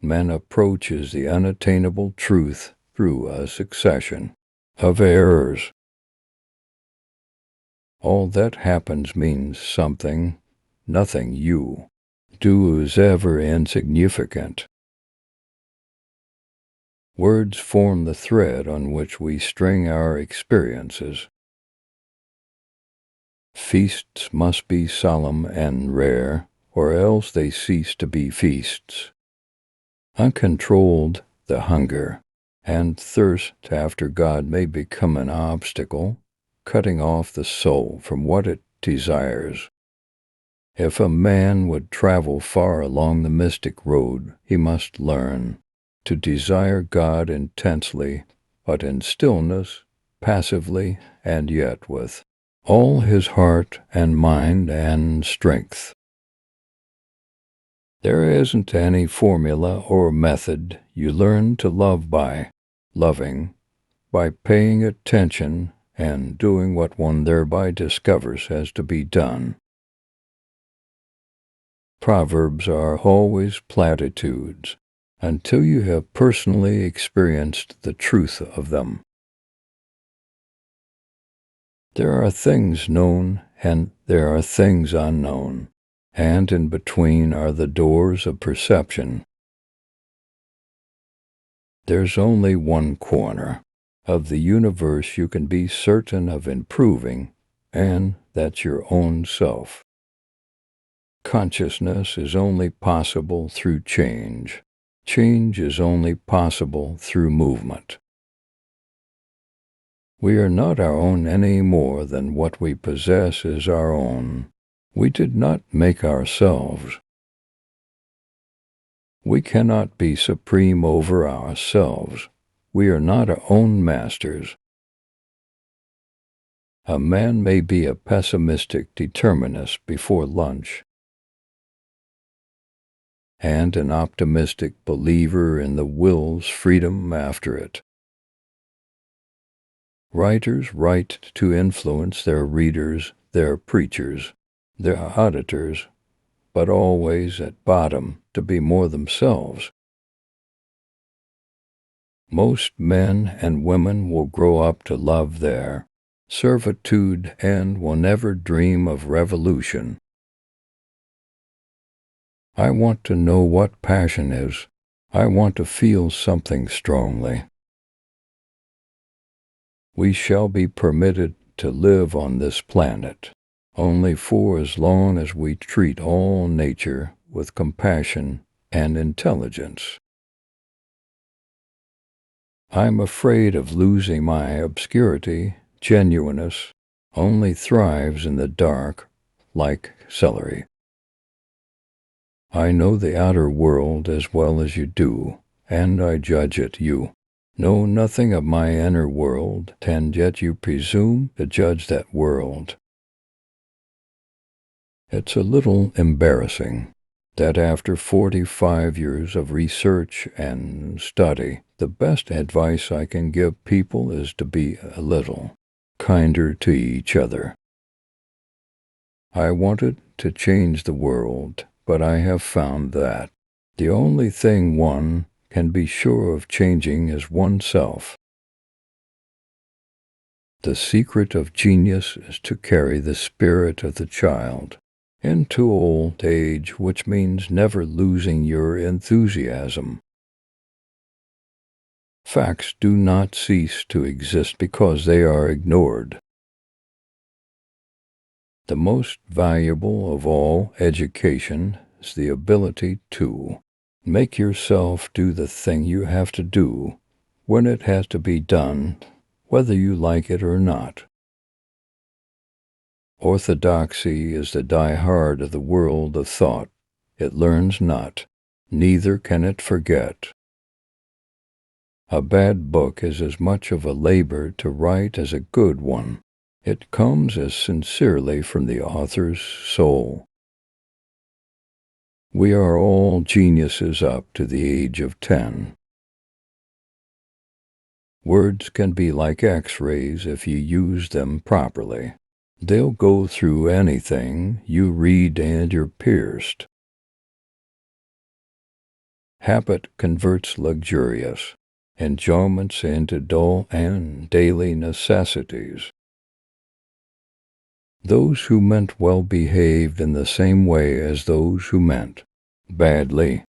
man approaches the unattainable truth through a succession of errors. All that happens means something. Nothing you do is ever insignificant. Words form the thread on which we string our experiences. Feasts must be solemn and rare, or else they cease to be feasts. Uncontrolled, the hunger and thirst after God may become an obstacle, cutting off the soul from what it desires. If a man would travel far along the mystic road, he must learn to desire God intensely, but in stillness, passively, and yet with all his heart and mind and strength. There isn't any formula or method. You learn to love by loving, by paying attention and doing what one thereby discovers has to be done. Proverbs are always platitudes until you have personally experienced the truth of them. There are things known and there are things unknown, and in between are the doors of perception. There's only one corner of the universe you can be certain of improving, and that's your own self. Consciousness is only possible through change. Change is only possible through movement. We are not our own any more than what we possess is our own. We did not make ourselves. We cannot be supreme over ourselves. We are not our own masters. A man may be a pessimistic determinist before lunch, and an optimistic believer in the will's freedom after it. Writers write to influence their readers, their preachers, their auditors, but always at bottom to be more themselves. Most men and women will grow up to love their servitude and will never dream of revolution. I want to know what passion is. I want to feel something strongly. We shall be permitted to live on this planet only for as long as we treat all nature with compassion and intelligence. I'm afraid of losing my obscurity. Genuineness only thrives in the dark, like celery. I know the outer world as well as you do, and I judge it. You know nothing of my inner world, and yet you presume to judge that world. It's a little embarrassing that after 45 years of research and study, the best advice I can give people is to be a little kinder to each other. I wanted to change the world, but I have found that the only thing one can be sure of changing is oneself. The secret of genius is to carry the spirit of the child into old age, which means never losing your enthusiasm. Facts do not cease to exist because they are ignored. The most valuable of all education is the ability to make yourself do the thing you have to do when it has to be done, whether you like it or not. Orthodoxy is the die-hard of the world of thought. It learns not, neither can it forget. A bad book is as much of a labor to write as a good one. It comes as sincerely from the author's soul. We are all geniuses up to the age of 10. Words can be like X-rays if you use them properly. They'll go through anything you read and you're pierced. Habit converts luxurious enjoyments into dull and daily necessities. Those who meant well behaved in the same way as those who meant badly.